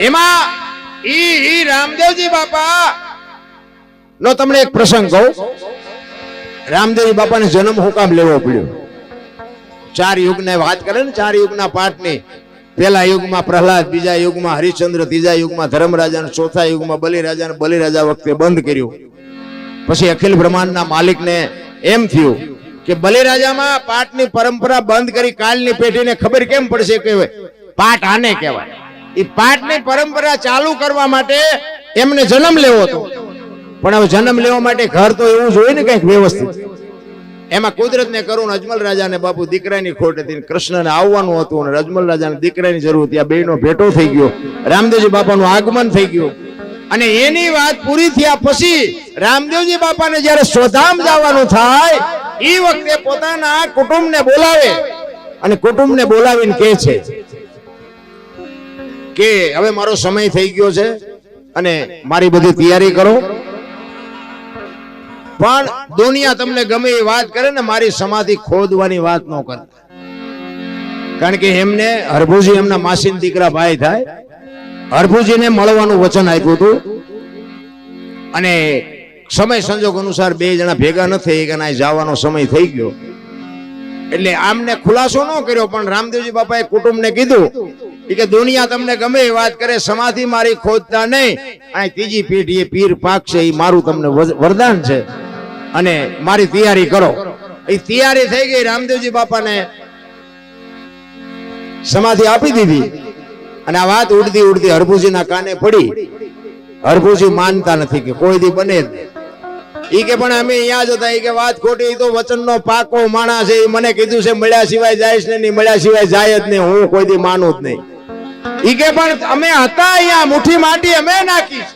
એમાં ઈ રામદેવજી બાપા નો તમને એક પ્રસંગ કહું. રામદેવજી બાપાને જન્મ હું કામ લેવો પડ્યો? 4 યુગને વાત કરે ને, 4 યુગના પાઠની. પહેલા યુગમાં પ્રહલાદ, બીજા યુગમાં હરિશ્ચંદ્ર, ત્રીજા યુગમાં ધર્મરાજા, ચોથા યુગમાં બલિરાજા. બલિરાજા વખતે બંધ કર્યું. પછી અખિલ બ્રહ્માંડના માલિકને એમ થયું કે બલિરાજામાં પાઠની પરંપરા બંધ કરી કાલની પેઢીને ખબર કેમ પડશે કે પાઠ આને કહેવાય. એ પાઠની પરંપરા ચાલુ કરવા માટે એમને જન્મ લેવો હતો. પણ હવે જન્મ લેવા માટે ઘર તો એવું જોઈએ ને કઈક વ્યવસ્થિત. એમાં કુદરતને કરુણ અજમલ રાજાને બાપુ દીકરાની ખોટ હતી, કૃષ્ણને આવવાનું હતું અને અજમલ રાજાને દીકરાની જરૂર હતી. આ બેનો ભેટો થઈ ગયો, રામદેવજી બાપાનું આગમન થઈ ગયું. અને એની વાત પૂરી થયા પછી રામદેવજી બાપાને જ્યારે સ્વધામ જવાનું થાય એ વખતે પોતાના કુટુંબને બોલાવે અને કુટુંબને બોલાવીને કહે છે કે હવે મારો સમય થઈ ગયો છે અને મારી બધી તૈયારી કરો. પણ દુનિયા તમને ગમે એ વાત કરે ને, મારી સમાધિ ખોદવાની વાત ન કરતા. કારણ કે એમને હરભુજી એમના માસીન દીકરા ભાઈ થાય. હરભુજીને મળવાનું વચન આપ્યું હતું અને સમય સંજોગ અનુસાર 2 જણા ભેગા ન થઈ ગયા, જવાનો સમય થઈ ગયો. એટલે આમને ખુલાસો ન કર્યો, પણ રામદેવજી બાપાએ કુટુંબને કીધું કે દુનિયા તમને ગમે એ વાત કરે, સમાધિ મારી ખોદતા નહીં. આ ત્રીજી પેઢીએ પીર પાકશે, એ મારું તમને વરદાન છે અને મારી તૈયારી કરો. એ તૈયારી થઈ ગઈ. રામદેવજી બાપાને સમાધિ આપી દીધી અને આ વાત ઉડતી ઉડતી હરભુજીના કાને પડી. હરભુજી માનતા નથી કે કોઈ દી બને જ નહીં. ઈ કે પણ અમે અહીંયા જ હતા. ઈ કે વાત ખોટી, તો વચનનો પાકો માણસ છે. મને કીધું છે મળ્યા સિવાય જાય છે નહીં, મળ્યા સિવાય જાય જ નહીં. હું કોઈ દી માનું જ નહીં. ઈ કે પણ અમે હતા અહીંયા, મુઠ્ઠી માટી અમે નાખી.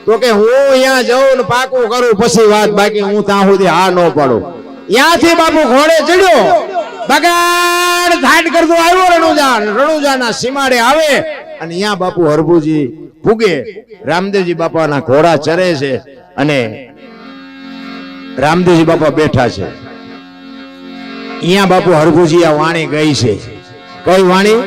તો કે હું અહીંયા જાઉં ને પાકું કરું પછી વાત, બાકી હું ત્યાં સુધી હા ન પાડું. ત્યાંથી બાપુ ઘોડે ચડ્યો, બગાડ ઘાટ કરતો આવ્યો રણુજાના સીમાડે આવે અને અહીંયા બાપુ હરભુજી પૂગે. રામદેવજી બાપાના ઘોડા ચરે છે અને રામદેવજી બાપા બેઠા છે. અહીંયા બાપુ હરભુજી આ વાણી ગઈ છે. કઈ વાણી?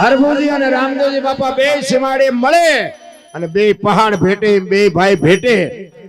હરભુજી અને રામદેવજી બાપા બે સીમાડે મળે અને બે પહાડ ભેટે, બે ભાઈ ભેટે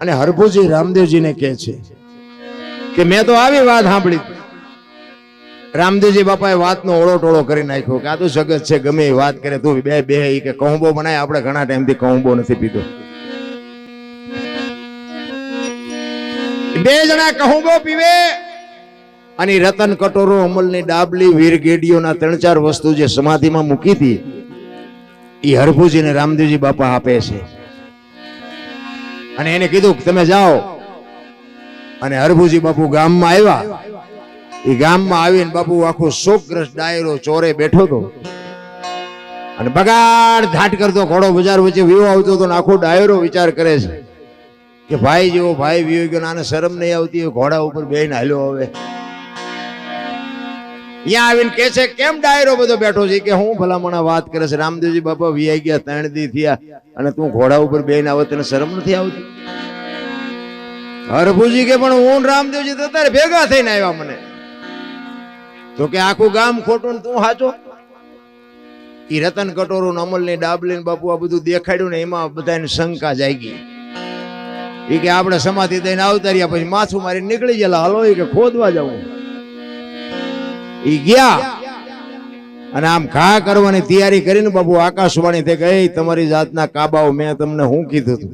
અને હરભુજી રામદેવજીને કહે છે કે મેં તો આવી વાત સાંભળી. રામદેવજી બાપાએ વાતનો ઓળો ટોળો કરી નાખ્યો કે આ તો જગત છે, ગમે એ વાત કરે તું બે કે કહુંબો બનાય. આપણે ઘણા ટાઈમથી કહુંબો નથી પીધો. 2 જણા કહુંબો પીવે અને રતન કટોરો, અમલની ડાબલી, વીર ગેડીઓના 3-4 વસ્તુ જે સમાધિમાં મૂકી હતી એ હરભુજી ને રામદેવજી બાપા આપે છે અને એને કીધું કે તમે જાઓ. અને હરભુજી બાપુ ગામમાં આવ્યા. એ ગામમાં આવીને બાપુ આખો શોકગ્રસ્ત ડાયરો ચોરે બેઠો હતો અને બગાડ ઘાટ કરતો ઘોડો બજાર વચ્ચે વિવો આવતો હતો. આખો ડાયરો વિચાર કરે છે કે ભાઈ જેવો ભાઈ વિયો ગયો, આને શરમ નહીં આવતી, ઘોડા ઉપર બેહીને હાલ્યો. હવે અહીંયા આવીને કે છે કેમ ડાયરો બધો બેઠો છે? કે હું ભલામણા વાત કરે છે, રામદેવજી બાપા વિયાઈ ગયા, 3 દી થયા અને તું ઘોડા ઉપર બેહીને આવે, તને શરમ નથી આવતી? હરભુજી કે પણ હું ને રામદેવજી તો અત્યારે ભેગા થઈને આવ્યા મને. તો કે આખું ગામ ખોટું ને તું સાચો. ઈ રતન કટોરું અમલ ની ડાબલી ને બાપુ આ બધું દેખાડ્યું ને એમાં બધાને શંકા જાગી. ઈ કે આપણે સમાધિ દઈને આવતા રહ્યા પછી માથું મારી નીકળી ગયેલા હાલો ઈ કે ખોદવા જવું. ઈ ગયા અને આમ ઘા કરવાની તૈયારી કરીને બાપુ આકાશવાણી થઈ ગઈ તમારી જાતના કાબાઓ મેં તમને શું કીધું હતું.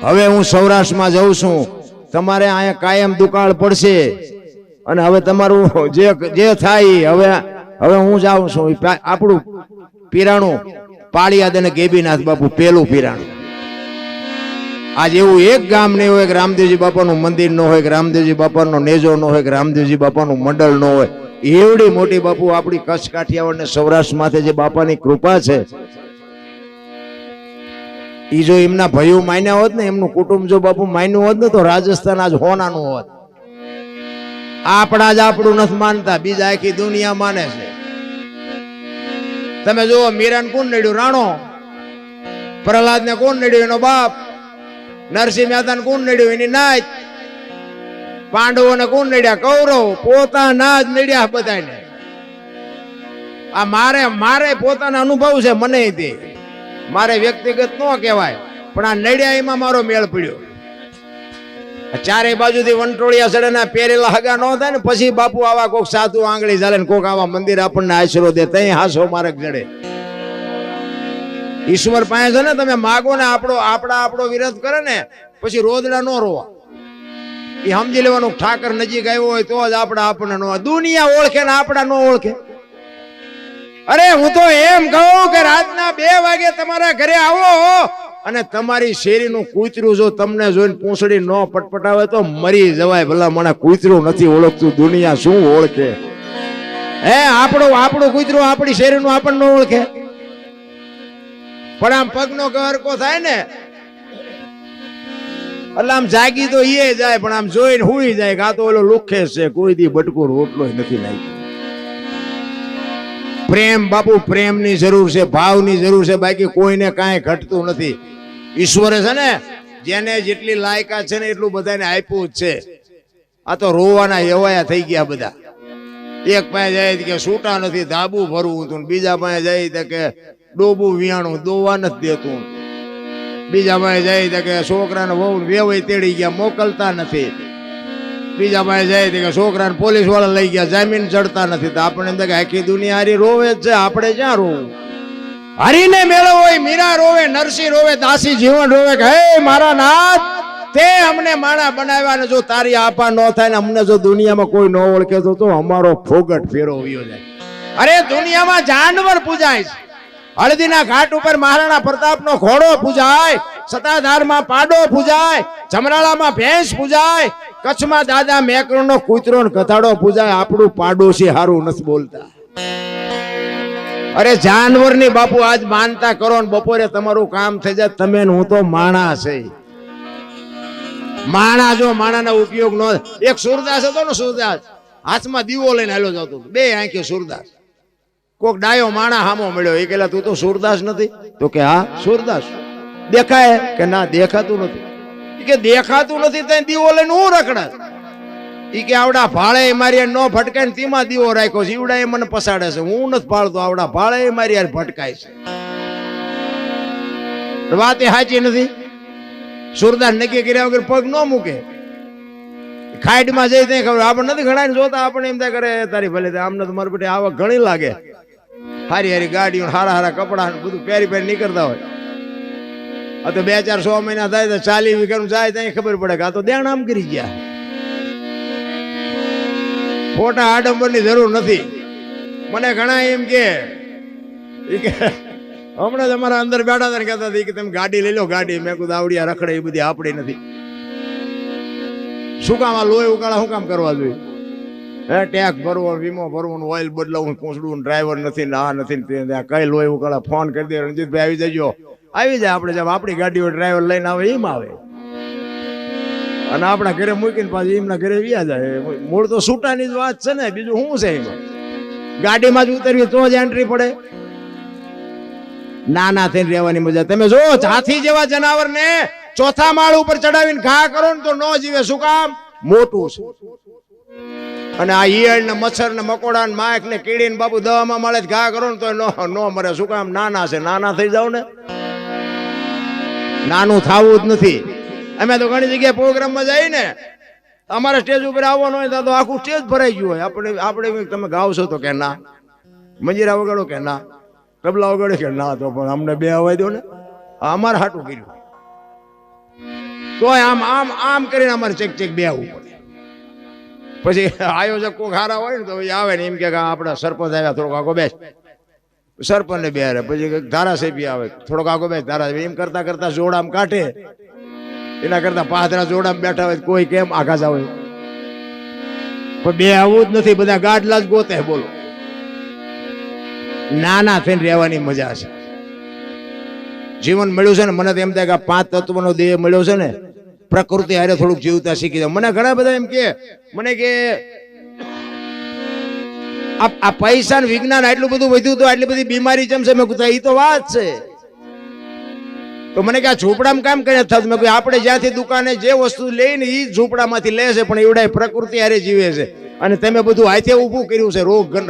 હવે હું સૌરાષ્ટ્રમાં જઉં છું તમારે અહીંયા કાયમ દુકાળ પડશે અને હવે તમારું જે થાય હવે હું જાઉં છું. આપણું પીરાણું પાળિયાદ અને ગેબીનાથ બાપુ પેલું પીરાણું. આજ એવું એક ગામ નહીં હોય કે રામદેવજી બાપાનું મંદિર ન હોય કે રામદેવજી બાપાનો નેજો ન હોય કે રામદેવજી બાપાનું મંડળ ન હોય. એવડી મોટી બાપુ આપણી કચ્છ કાઠિયાવાડ ને સૌરાષ્ટ્ર માથે જે બાપાની કૃપા છે ઈ જો એમના ભાઈઓ માન્યા હોત ને એમનું કુટુંબ જો બાપુ માન્યું હોત ને તો રાજસ્થાન આજ હોનાનું હોત. આપણા જ આપણું નથી માનતા બીજા આખી દુનિયા માને છે. તમે જુઓ મીરાને કોણ નડ્યું? રાણો. પ્રહલાદ ને કોણ નડ્યું? એનો બાપ. નરસિંહ મહેતાને કોણ નડ્યું? એની નાત. પાંડવોને કોણ નડ્યા? કૌરવ. પોતાના જ નડ્યા બધાને. આ મારે પોતાના અનુભવ છે મને તે મારે વ્યક્તિગત ન કહેવાય પણ આ નડ્યા એમાં મારો મેળ પડ્યો. ચારે બાજુથી વંટોળિયા ચડે ને પહેરેલા હગા ન થાય ને પછી બાપુ આવા કોક સાધુ આંગળી ચાલે ને કોક આવા મંદિર આપણને આશરો દે તઈ હાસો માર્ગ જડે. ઈશ્વર પાસે છે ને તમે માગો ને આપણો વિરોધ કરે ને પછી રોદડા ન રોવા. એ સમજી લેવાનું ઠાકર નજીક આવ્યો હોય તો જ આપણને ન દુનિયા ઓળખે ને આપણા ન ઓળખે. અરે હું તો એમ કહું કે રાતના 2 વાગે તમારા ઘરે આવો અને તમારી શેરીનું કૂતરું જો તમને જોઈને પૂંછડી ન પટપટાવે તો મરી જવાય. ભલા મને કૂતરું નથી ઓળખતું દુનિયા શું ઓળખે? હે આપણું કૂતરું આપણી શેરીનું આપણને ન ઓળખે. પણ આમ પગનો ગરકો થાય ને એટલે આમ જાગી તો એ જાય પણ આમ જોઈને હુઈ જાય કે આ તો ઓલો લુખે છે કોઈ દી બટકો રોટલો નથી નાખ્યો. પ્રેમ બાપુ પ્રેમની જરૂર છે, ભાવની જરૂર છે, બાકી કોઈને કાંઈ ઘટતું નથી. ઈશ્વરે છે ને જેને જેટલી લાયકાત છે ને એટલું બધાને આપ્યું જ છે. આ તો રોવાના એવાયા થઈ ગયા બધા. એક પાસે જાય કે છૂટા નથી ધાબુ ભરવું હતું, બીજા પાસે જાય કે ડોબું વિયાણું દોવા નથી દેતું, બીજા પાસે જાય કે છોકરાને વહુ વેવાઈ તેડી ગયા મોકલતા નથી, બીજા પાસે જાય કે છોકરાને પોલીસ વાળા લઈ ગયા જામીન ચડતા નથી. તો આપણે એમ કે આખી દુનિયા હારી રોવે જ છે, આપણે ક્યાં રોવું? હરીને મેળો હોય, મીરા રોવે, નરસિંહ રોવે, દાસી જીવન રોવે કે હે મારા નાથ તે અમને માણા બનાવ્યા ને જો તારી આપા ન થાય ને અમને જો દુનિયામાં કોઈ ન ઓળખે તો અમારો ફોગટ ફેરો વયો જાય. અરે દુનિયામાં જાનવર પૂજાય છે. હળદીના ઘાટ ઉપર મહારાણા પ્રતાપનો ઘોડો પૂજાય, સતાધારમાં પાડો પૂજાય, જમરાળામાં ભેંસ પૂજાય, કચ્છમાં દાદા મેકરણનો કૂતરો ને કથાડો પૂજાય. આપણું પાડોશી હારું નથી બોલતા. અરે જાનવરની બાપુ આજ માનતા કરો ને બપોરે તમારું કામ થઈ જાય. તમે હું તો માણા છે. માણા જો માણાનો ઉપયોગ ન. એક સુરદાસ હતો ને, સુરદાસ હાથમાં દીવો લઈને હાલો જતો, 2 આંખે સુરદાસ. કોક ડાયો માણા હામો મળ્યો, એ કહેલા તું તો સુરદાસ નથી? તો કે હા સુરદાસ. દેખાય કે ના દેખાતું નથી. કે દેખાતું નથી તો દીવો લઈને હું રખડા. ઈ કે આવડા ભાળે મારી નો ભટકાય ને તેમાં દીવો રાખ્યો છે, ઈવડા એ મને પસાડે છે, હું નથી ભાળતો. આવડા ભાળે મારી યાર ભટકાય છે. વાત એ સાચી નથી? સુરદાસ નક્કી કર્યા વગર પગ ન મૂકે. ખાઈડમાં જઈ ત્યાં ખબર આપણે નથી ઘણા જોતા, આપણે એમ થાય કરે તારી ભલે આમને તો મારી બેટી આવક ઘણી લાગે, હારી હારી ગાડીઓ હારા કપડા બધું પહેરી નીકળતા હોય. આ તો 2-4-100 મહિના થાય તો 40 વીઘાનું જાય ત્યાં ખબર પડે કે આ તો દેણ આમ કરી ગયા. ખોટા આડંબરની જરૂર નથી. મને ઘણા એમ કે હમણાં જ અમારા અંદર બેઠા હતા ને કહેતા હતા કે તમે ગાડી લઈ લો ગાડી. મેં કીધું આવડિયા રખડે એ બધી આપડી નથી. શું કામ આ લોહી ઉકાળા શું કામ કરવા જોઈએ? હે ટેક્સ ભરવો, વીમો ભરવાનું, ઓઇલ બદલાવું, પૂછડું, ડ્રાઈવર નથી ને આ નથી ને કઈ લોહી ઉકાળા. ફોન કરી દે રણજીતભાઈ આવી જજો, આવી જાય. આપણે જેમ આપણી ગાડીઓ ડ્રાઈવર લઈને આવે એમ આવે અને આપણા ઘરે મૂકીને પાછું એમના ઘરે વ્યા જાય. મૂળ તો છૂટાની જ વાત છે ને, બીજું શું છે એમાં? ગાડીમાં જ ઉતરવી તો જ એન્ટ્રી પડે. નાના થઈને રહેવાની મજા. તમે જો હાથી જેવા જનાવર ને ચોથા માળ ઉપર ચડાવીને ઘા કરો ને તો ન જીવે. શું કામ? મોટું છે. અને આ ઈયળ ને મચ્છર ને મકોડા ને માખ ને કીડી ને બાપુ દવામાં મળે ઘા કરો ને તો નો મરે. શું કામ? નાના છે. નાના થઈ જાવ ને, નાનું થવું જ નથી. અમે તો ઘણી જગ્યાએ પ્રોગ્રામમાં જઈએ ને, અમારા સ્ટેજ ઉપર આવવાનું હોય તો આખું સ્ટેજ ભરાઈ ગયું હોય. આપણે તમે ગાવશો તો કે ના, મંજીરા વગાડો કે ના, તબલા વગાડો કે ના, તો પણ અમને બે અવાજ દો ને. અમારે હાટું કર્યું તો આમ આમ આમ કરીને અમારે ચેક બે આવવું પડે. પછી આયોજક કોઈ ખારા હોય ને તો આવે ને એમ કે આપણા સરપંચ આવ્યા, થોડોક આગો બેસ. સરપંચ ને બે પછી ધારાસભ્ય આવે, થોડોક આગો બેસ. ધારાસભ્ય એમ કરતા કરતા જોડામ કાઢે. એના કરતા પાથરા જોડામ બેઠા હોય કોઈ કેમ આઘા જાવ. પણ બે આવું જ નથી, બધા ગાડલા જ ગોતે. બોલો, નાના થઈને રહેવાની મજા છે. જીવન મળ્યું છે ને, મને તો એમ થાય કે 5 તત્વનો દેહ મળ્યો છે ને, પ્રકૃતિ હારે થોડુંક જીવતા શીખી જાય. મને ઘણા બધા એમ કે મને કે આ પૈસા ને વિજ્ઞાન આટલું બધું વધ્યું તો આટલી બધી બીમારી જેમ છે. મેં કીધું એ તો વાત છે. તો મને કે આ ઝૂંપડામાં કામ કરે થતું. મેં કહ્યું આપણે જ્યાંથી દુકાને જે વસ્તુ લઈને એ ઝૂંપડામાંથી લે છે, પણ એવડાય પ્રકૃતિ હારે જીવે છે. અને તમે બધું હાથે ઊભું કર્યું છે.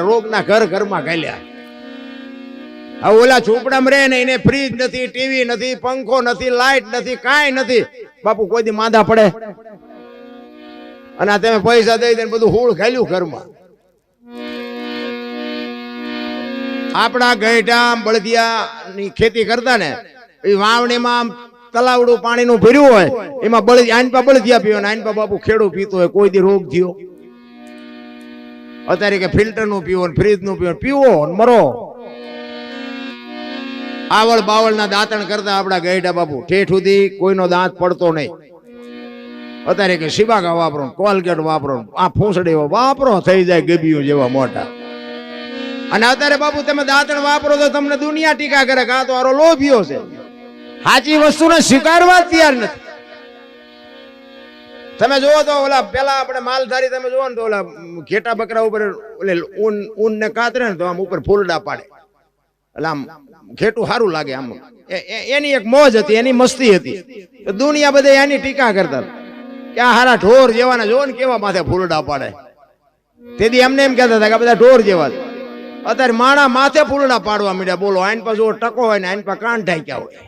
રોગના ઘરમાં ઘાલ્યા. હવે ઓલા ઝૂંપડામાં રહે ને એને ફ્રીજ નથી, ટીવી નથી, પંખો નથી, લાઈટ નથી, કાંઈ નથી. બાપુ કોઈ દી માંદા પડે? અને તમે પૈસા દઈ દઈને બધું હૂળ ઘાલ્યું ઘરમાં. આપણા ગઈઢા બળદિયા ની ખેતી કરતા ને, એ વાવણીમાં આમ તલાવડું પાણીનું ભર્યું હોય, એમાં આનપા બળદિયા પીવો ને આનપા બાપુ ખેડૂ પીતો હોય. કોઈ દી રોગ થયો? અત્યારે કે ફિલ્ટર નું પીવો, ફ્રીજ નું પીવો મરો. આવળ બાવળ ના દાંતણ કરતા આપડા ગઈઢા બાપુ ઠેઠ સુધી કોઈનો દાંત પડતો નહીં. અત્યારે કે શિબાકા વાપરો, કોલગેટ વાપરો, આ ફૂંસડી વાપરો, થઈ જાય ગબીઓ જેવા મોટા. અને અત્યારે બાપુ તમે દાંતણ વાપરો તો તમને દુનિયા ટીકા કરે કે આ તો આરો લોભિયો છે. સાચી વસ્તુને સ્વીકારવા તૈયાર નથી. તમે જોવો તો ઓલા પેલા આપણે માલધારી તમે જોવો ને તો ઓલા ઘેટા બકરા ઉપર ઓલે ઊન ને કાતરે ને તો આમ ઉપર ફૂલડા પાડે. એટલે આમ ઘેટું સારું લાગે. આમ એની એક મોજ હતી, એની મસ્તી હતી. દુનિયા બધે એની ટીકા કરતા કે આ હારા ઢોર જેવાના જોવો ને કેવા માથે ફૂલડા પાડે. તેથી એમને એમ કહેતા હતા કે બધા ઢોર જેવા. અત્યારે માણા માથે ફૂલડા પાડવા માંડ્યા. બોલો, આઈન પર જો ટકો હોય ને આઈન પર કાન ઢાંક્યા હોય.